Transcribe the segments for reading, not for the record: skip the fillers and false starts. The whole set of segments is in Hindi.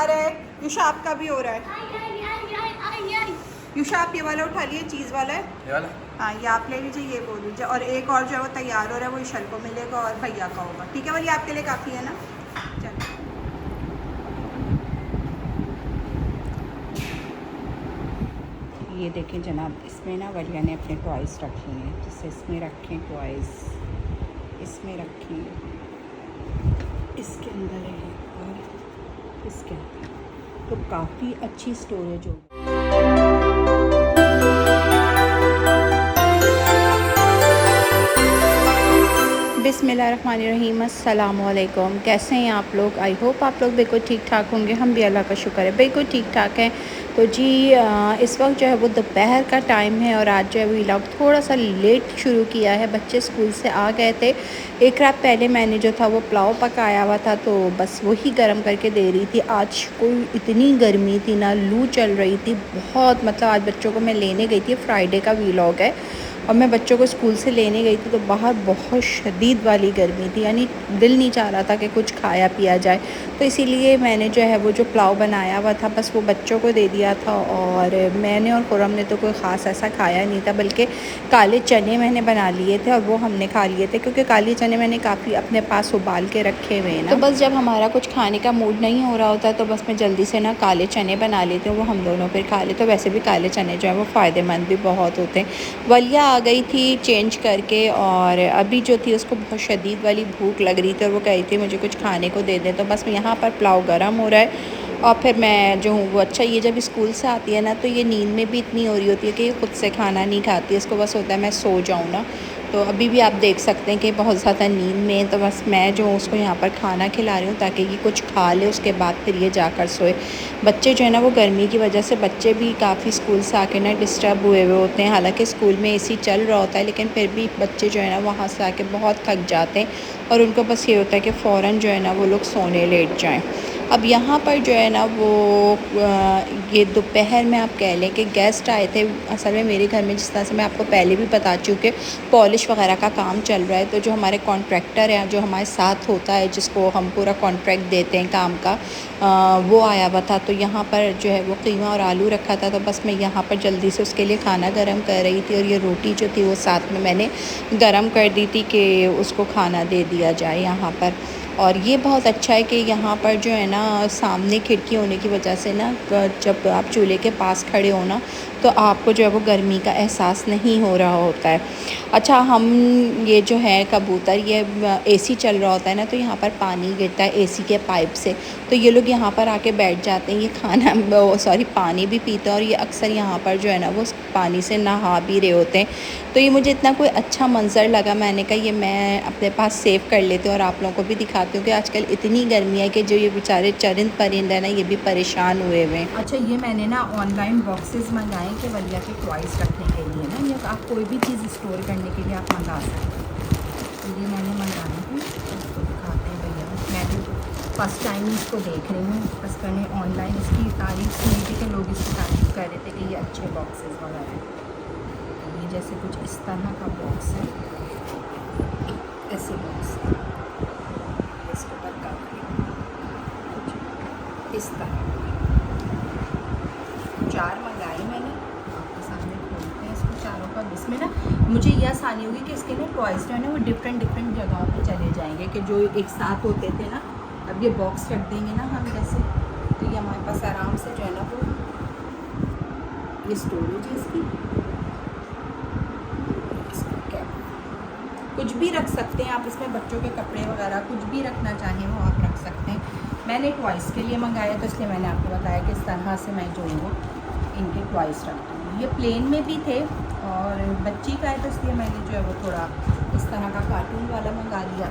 आ रहा है। युषा आपका भी हो रहा है। युषा आप ये वाला उठा लिए, चीज़ वाला है ये वाला। हाँ ये आप ले लीजिए, ये बोल लीजिए। और एक और जो है वो तैयार हो रहा है, वो ईशल को मिलेगा और भैया का होगा। ठीक है, वाली आपके लिए काफ़ी है ना। चलो ये देखें जनाब, इसमें ना वलिया ने अपने टॉयज़ रखे हैं। जैसे इसमें रखें टॉयज़, इसमें रखें, इसके अंदर है और इसके अंदर, तो काफ़ी अच्छी स्टोरेज होगी। बिस्मिल्लाहिर्रहमानिर्रहीम, अस्सलाम वालेकुम। कैसे हैं आप लोग? आई होप आप लोग बिल्कुल ठीक ठाक होंगे। हम भी अल्लाह का शुक्र है बिल्कुल ठीक ठाक हैं। तो जी इस वक्त जो है वो दोपहर का टाइम है और आज जो है व्लॉग थोड़ा सा लेट शुरू किया है। बच्चे स्कूल से आ गए थे। एक रात पहले मैंने जो था वो पुलाव पकाया हुआ था, तो बस वही गर्म करके दे रही थी। आज कोई इतनी गर्मी थी ना, लू चल रही थी बहुत। मतलब आज बच्चों को मैं लेने गई थी, फ्राइडे का व्लॉग है, और मैं बच्चों को स्कूल से लेने गई थी तो बाहर बहुत शदीद वाली गर्मी थी। यानी दिल नहीं चाह रहा था कि कुछ खाया पिया जाए। तो इसीलिए मैंने जो है वो जो पुलाव बनाया हुआ था बस वो बच्चों को दे दिया था। और मैंने और खुरम ने तो कोई ख़ास ऐसा खाया नहीं था, बल्कि काले चने मैंने बना लिए थे और वो हमने खा लिए थे, क्योंकि काले चने मैंने काफ़ी अपने पास उबाल के रखे हुए हैं ना। तो बस जब हमारा कुछ खाने का मूड नहीं हो रहा होता है तो बस मैं जल्दी से ना काले चने बना लेती हूँ, वो हम दोनों फिर खा लेते। तो वैसे भी काले चने जो है वो फ़ायदेमंद भी बहुत होते हैं। वलिया आ गई थी चेंज करके, और अभी जो थी उसको बहुत शदीद वाली भूख लग रही थी और वो कह रही थी मुझे कुछ खाने को दे दें। तो बस यहाँ पर पुलाव गर्म हो रहा है और फिर मैं जो हूँ वो, अच्छा ये जब स्कूल से आती है ना तो ये नींद में भी इतनी हो रही होती है कि ये खुद से खाना नहीं खाती। इसको बस होता है मैं सो जाऊँ ना। तो अभी भी आप देख सकते हैं कि बहुत ज़्यादा नींद में है। तो बस मैं जो हूँ उसको यहाँ पर खाना खिला रही हूँ ताकि ये कुछ खा ले, उसके बाद फिर ये जाकर सोए। बच्चे जो है ना वो गर्मी की वजह से बच्चे भी काफ़ी स्कूल से आके ना डिस्टर्ब हुए हुए होते हैं। हालांकि स्कूल में एसी चल रहा होता है, लेकिन फिर भी बच्चे जो है ना वहाँ से आके बहुत थक जाते हैं और उनको बस ये होता है कि फ़ौरन जो है ना वो लोग सोने लेट जाएँ। अब यहाँ पर जो है ना वो ये दोपहर में आप कह लें कि गेस्ट आए थे। असल में मेरे घर में जिस तरह से मैं आपको पहले भी बता चुकी, पॉलिश वगैरह का काम चल रहा है। तो जो हमारे कॉन्ट्रैक्टर हैं, जो हमारे साथ होता है, जिसको हम पूरा कॉन्ट्रैक्ट देते हैं काम का, वो आया हुआ था। तो यहाँ पर जो है वो कीमा और आलू रखा था, तो बस मैं यहाँ पर जल्दी से उसके लिए खाना गर्म कर रही थी। और ये रोटी जो थी वो साथ में मैंने गर्म कर दी थी कि उसको खाना दे दिया जाए यहाँ पर। और ये बहुत अच्छा है कि यहाँ पर जो है ना सामने खिड़की होने की वजह से ना, जब आप चूल्हे के पास खड़े हो ना तो आपको जो है वो गर्मी का एहसास नहीं हो रहा होता है। अच्छा, हम ये जो है कबूतर, ये एसी चल रहा होता है ना, तो यहाँ पर पानी गिरता है एसी के पाइप से, तो ये लोग यहाँ पर आके बैठ जाते हैं। ये खाना पानी भी पीते हैं और ये अक्सर यहाँ पर जो है ना वो पानी से नहा भी रहे होते हैं। तो ये मुझे इतना कोई अच्छा मंज़र लगा, मैंने कहा ये मैं अपने पास सेव कर लेती हूँ और आप लोगों को भी दिखाती हूँ कि आजकल इतनी गर्मी है कि जो ये बेचारे चरिंद परिंद है ना ये भी परेशान हुए हुए हैं। अच्छा, ये मैंने ना ऑनलाइन बॉक्सेस मंगाए कि वलिया के टॉयज़ रखने के लिए ना, या आप कोई भी चीज़ स्टोर करने के लिए आप मंगा सकते हैं। तो ये मैंने मंगाए हैं, इसको दिखाते हैं भैया। मैं भी फर्स्ट टाइम इसको देख रही हूँ, बस मैंने ऑनलाइन इसकी तारीफ़ सुनी थी कि लोग इसकी तारीफ़ कर रहे थे कि ये अच्छे बॉक्सेस वगैरह हैं। ये जैसे कुछ इस तरह का बॉक्स है, ऐसे बॉक्स है, इसको बता कुछ इस तरह 4 मंगाए मैंने, आपके सामने खोलते हैं इसको चारों का। इसमें ना मुझे ये आसानी होगी कि इसके ना टॉयज़ जो है ना वो डिफरेंट जगहों पे चले जाएंगे, कि जो एक साथ होते थे ना, अब ये बॉक्स रख देंगे ना हम जैसे, तो ये हमारे पास आराम से जो है ना वो, ये स्टोरेज है इसकी, कुछ भी रख सकते हैं आप इसमें, बच्चों के कपड़े वगैरह कुछ भी रखना चाहें वो आप रख सकते हैं। मैंने टॉयज़ के लिए मंगाया तो इसलिए मैंने आपको बताया कि इस तरह से मैं जो हूँ इनके टॉयज़ रखती हूँ। ये प्लेन में भी थे और बच्ची का है तो इसलिए मैंने जो है वो थोड़ा इस तरह का कार्टून वाला मंगा लिया।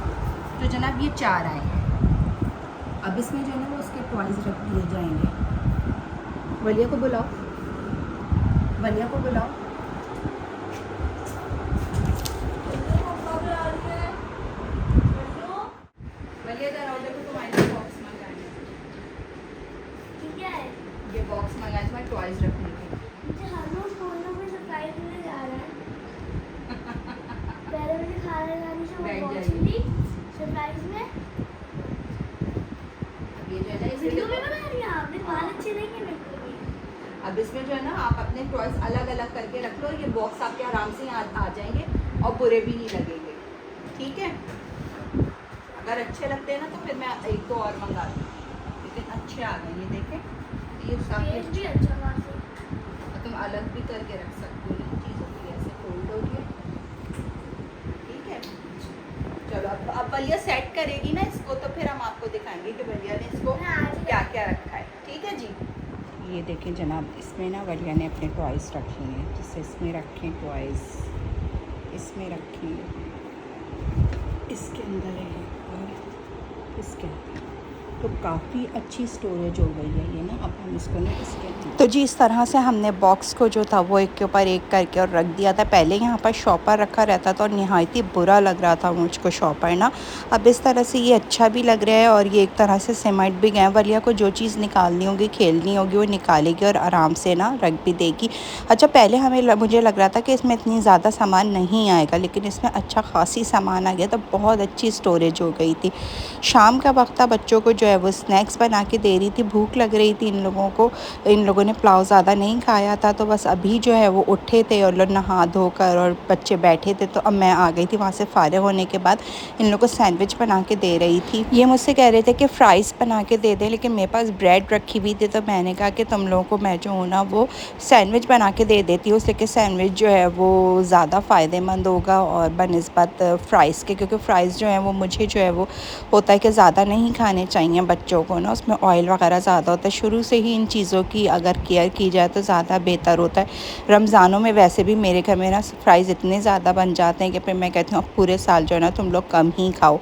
तो जनाब ये 4 आए हैं। अब इसमें जो है ना वो उसके टॉयज़ रख दिए जाएंगे। वलिया को बुलाओ, वलिया को बुलाओ। ये बॉक्स मंगाया था टॉयज़ रखने के। मुझे हर रोज कोई ना कोई सरप्राइज मिलने जा रहा है। पहले मुझे खाना खाने से वो बॉक्स मिली सरप्राइज में। ये जो है ना वीडियो में इसमें बना रही हैं आपने, बाल अच्छे नहीं है मेरे को भी। अब इसमें जो है ना आप अपने टॉयस अलग अलग करके रख लो और ये बॉक्स आपके आराम से यहाँ आ जाएंगे और बुरे भी नहीं लगेंगे, ठीक है। अगर अच्छे लगते हैं ना तो फिर मैं एक दो और मंगा दूँ, लेकिन अच्छे आ गए ये देखें। ये सब पेज भी अच्छा खासा। तुम अलग भी करके रख सकते हो इन चीज़ों की, ऐसे फोल्ड हो गया, ठीक है। चलो अब बलिया सेट करेगी ना इसको तो फिर हम आपको दिखाएंगे कि बलिया ने इसको क्या क्या रखा है, ठीक है जी। ये देखें जनाब, इसमें ना बलिया ने अपने टॉयज़ रखे हैं, जैसे इसमें रखें टॉयज़, इसमें रखें, इसके अंदर है और इसके अंदर, तो काफ़ी अच्छी स्टोरेज हो गई है ये ना। अब हम इसको ना इसके तो जी इस तरह से हमने बॉक्स को जो था वो एक के ऊपर एक करके और रख दिया था। पहले यहाँ पर शॉपर रखा रहता था और नहायत ही बुरा लग रहा था मुझको शॉपर ना। अब इस तरह से ये अच्छा भी लग रहा है और ये एक तरह से सिमट भी गए। वलिया को जो चीज़ निकालनी होगी, खेलनी होगी, वो निकालेगी और आराम से ना रख भी देगी। अच्छा पहले मुझे लग रहा था कि इसमें इतनी ज़्यादा सामान नहीं आएगा, लेकिन इसमें अच्छा खासी सामान आ गया, तो बहुत अच्छी स्टोरेज हो गई थी। शाम का वक्त था, बच्चों को जो है वो स्नैक्स बना के दे रही थी, भूख लग रही थी इन लोगों ने पुलाव ज़्यादा नहीं खाया था, तो बस अभी जो है वो उठे थे और लोग नहा धोकर और बच्चे बैठे थे, तो अब मैं आ गई थी वहाँ से फारिग होने के बाद। इन लोगों को सैंडविच बना के दे रही थी। ये मुझसे कह रहे थे कि फ़्राइज़ बना के दे दें, लेकिन मेरे पास ब्रेड रखी हुई थी, तो मैंने कहा कि तुम लोगों को मैं जो हूँ ना वो सैंडविच बना के दे देती हूँ, उससे सैंडविच जो है वो ज़्यादा फ़ायदेमंद होगा और बनिस्बत फ़्राइज़ के, क्योंकि फ़्राइज़ जो है वो मुझे जो है वो होता है कि ज़्यादा नहीं खाने चाहिए बच्चों को ना, उसमें ऑयल वगैरह ज़्यादा होता है। शुरू से ही इन चीज़ों की अगर केयर की जाए तो ज़्यादा बेहतर होता है। रमज़ानों में वैसे भी मेरे घर में ना फ़्राइज़ इतने ज़्यादा बन जाते हैं कि फिर मैं कहती हूँ अब पूरे साल जो है ना तुम लोग कम ही खाओ।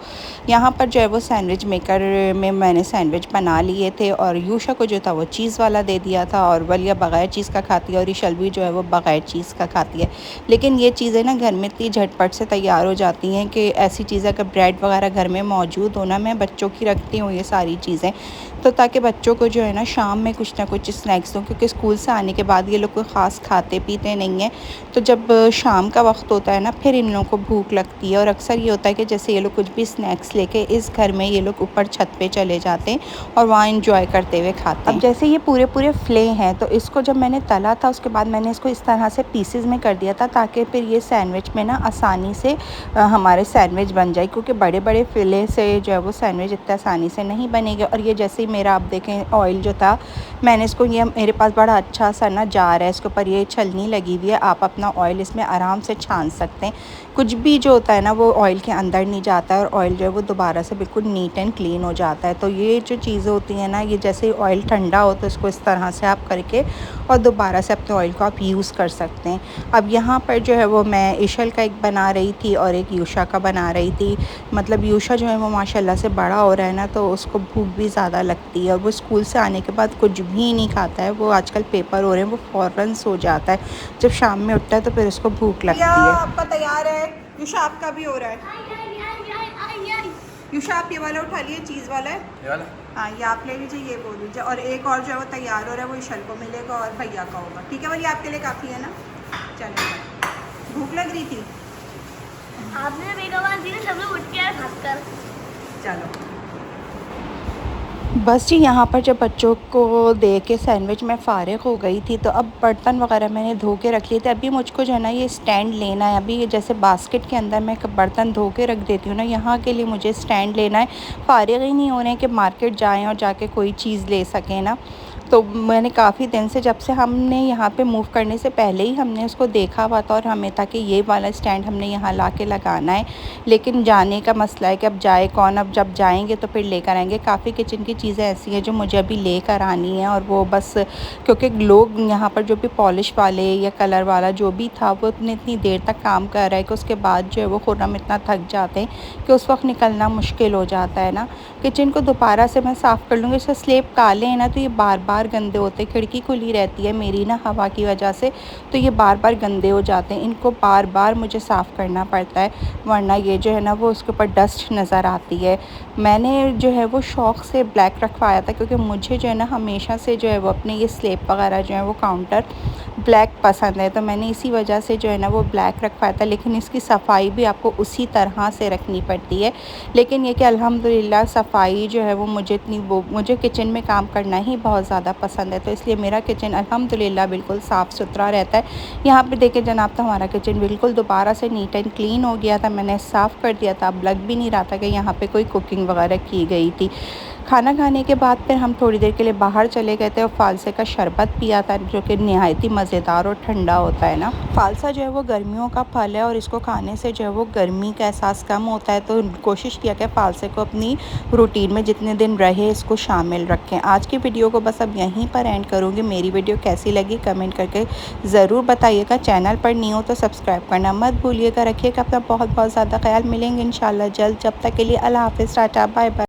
यहाँ पर जो है वो सैंडविच मेकर में मैंने सैंडविच बना लिए थे और यूशा को जो था वो चीज़ वाला दे दिया था, और वलिया बग़ैर चीज़ का खाती है और ईशल जो है वो बग़ैर चीज़ का खाती है। लेकिन ये चीज़ें ना घर में इतनी झटपट से तैयार हो जाती हैं कि ऐसी चीज़ें अगर ब्रेड वगैरह घर में मौजूद हो ना, मैं बच्चों की रखती हूँ ये सारी चीज़ें, तो ताकि बच्चों को जो है ना शाम में कुछ ना कुछ स्नैक्स दूँ, क्योंकि स्कूल से आने के बाद ये लोग कोई ख़ास खाते पीते नहीं हैं। तो जब शाम का वक्त होता है ना फिर इन लोगों को भूख लगती है, और अक्सर ये होता है कि जैसे ये लोग कुछ भी स्नैक्स लेके इस घर में ये लोग ऊपर छत पे चले जाते हैं और वहाँ इंजॉय करते हुए खाते हैं। अब जैसे ये पूरे फ़िले हैं, तो इसको जब मैंने तला था उसके बाद मैंने इसको इस तरह से पीसेस में कर दिया था, ताकि फिर ये सैंडविच में ना आसानी से हमारे सैंडविच बन जाए, क्योंकि बड़े बड़े फ़िले से जो है वो सैंडविच इतने आसानी से नहीं बनेंगे। और ये जैसे ही मेरा आप देखें ऑयल जो था, मैंने इसको, ये मेरे पास बड़ा अच्छा सा ना जार है, इसके ऊपर ये छलनी लगी हुई है, आप अपना ऑयल इसमें आराम से छान सकते हैं। कुछ भी जो होता है ना वो ऑयल के अंदर नहीं जाता है और ऑयल जो है वो दोबारा से बिल्कुल नीट एंड क्लीन हो जाता है। तो ये जो चीज़ें होती हैं ना, ये जैसे ऑयल ठंडा हो तो इसको इस तरह से आप करके और दोबारा से अपने ऑयल को आप यूज़ कर सकते हैं। अब यहाँ पर जो है वो मैं ईशल का एक बना रही थी और एक यूशा का बना रही थी। मतलब यूशा जो है वो माशाल्लाह से बड़ा हो रहा है ना, तो उसको भूख भी ज़्यादा लगती है और वो स्कूल से आने के बाद कुछ भी नहीं खाता है। वो आजकल पेपर हो रहे हैं, वो फ़ौरन सो जाता है, जब शाम में उठता है तो फिर उसको भूख लगती है। आपका तैयार है? यूशा आपका भी हो रहा है। यूशा आप ये वाला उठा लिए, चीज़ वाला है ये वाला? हाँ ये आप ले लीजिए, ये बोल लीजिए। और एक और जो है वो तैयार हो रहा है, वो ईशल को मिलेगा और भैया का होगा, ठीक है। भैया आपके लिए काफ़ी है ना, चलेगा। भूख लग रही थी, आपने बेगवान दी ना, सब लोग उठ के आए भाग कर। चलो बस जी यहाँ पर जब बच्चों को दे के सैंडविच में फ़ारिग हो गई थी, तो अब बर्तन वगैरह मैंने धो के रख लिए थे। अभी मुझको जो है ना ये स्टैंड लेना है। अभी जैसे बास्केट के अंदर मैं बर्तन धो के रख देती हूँ ना, यहाँ के लिए मुझे स्टैंड लेना है। फ़ारिग ही नहीं हो रहे हैं कि मार्केट जाएँ और जाके कोई चीज़ ले सकें ना। तो मैंने काफ़ी दिन से, जब से हमने यहाँ पे मूव करने से पहले ही हमने उसको देखा हुआ था और हमें था कि ये वाला स्टैंड हमने यहाँ ला के लगाना है, लेकिन जाने का मसला है कि अब जाए कौन। अब जब जाएंगे तो फिर लेकर आएंगे। काफ़ी किचन की चीज़ें ऐसी हैं जो मुझे अभी लेकर आनी है, और वो बस क्योंकि लोग यहाँ पर जो भी पॉलिश वाले या कलर वाला जो भी था वो इतनी देर तक काम कर रहा है कि उसके बाद जो है वो खुर्रम इतना थक जाते हैं कि उस वक्त निकलना मुश्किल हो जाता है ना। किचन को दोबारा से मैं साफ़ कर लूँगी। इससे स्लेब काले हैं ना, तो ये बार बार गंदे होते। खिड़की खुली रहती है मेरी ना हवा की वजह से, तो ये बार बार गंदे हो जाते हैं। इनको बार बार मुझे साफ़ करना पड़ता है, वरना ये जो है ना वो उसके ऊपर डस्ट नज़र आती है। मैंने जो है वो शौक़ से ब्लैक ब्लैक रखवाया था, क्योंकि मुझे जो है ना हमेशा से जो है वो अपने ये स्लेब वगैरह जो है वो काउंटर ब्लैक पसंद है, तो मैंने इसी वजह से जो है ना वो ब्लैक रखवाया था। लेकिन इसकी सफाई भी आपको उसी तरह से रखनी पड़ती है। लेकिन ये कि अल्हम्दुलिल्लाह सफाई जो है वो मुझे किचन में काम करना ही बहुत ज़्यादा पसंद है, तो इसलिए मेरा किचन अल्हम्दुलिल्लाह बिल्कुल साफ़ सुथरा रहता है। यहाँ पे देखें जनाब, तो हमारा किचन बिल्कुल दोबारा से नीट एंड क्लीन हो गया था। मैंने साफ़ कर दिया था, अब लग भी नहीं रहा था कि यहाँ पे कोई कुकिंग वगैरह की गई थी। खाना खाने के बाद फिर हम थोड़ी देर के लिए बाहर चले गए थे और फ़ालसे का शरबत पिया था, जो कि नहायत ही मज़ेदार और ठंडा होता है ना। फ़ालसा जो है वो गर्मियों का फल है और इसको खाने से जो है वो गर्मी का एहसास कम होता है, तो कोशिश किया कि फ़ालसे को अपनी रूटीन में जितने दिन रहे इसको शामिल रखें। आज की वीडियो को बस अब यहीं पर एंड करूँगी। मेरी वीडियो कैसी लगी कमेंट करके ज़रूर बताइएगा। चैनल पर नहीं हो तो सब्सक्राइब करना मत भूलिएगा। रखिएगा अपना बहुत बहुत ज़्यादा ख्याल। मिलेंगे इंशाल्लाह जल्द। जब तक के लिए अल्लाह हाफ़िज़, टाटा, बाय बाय।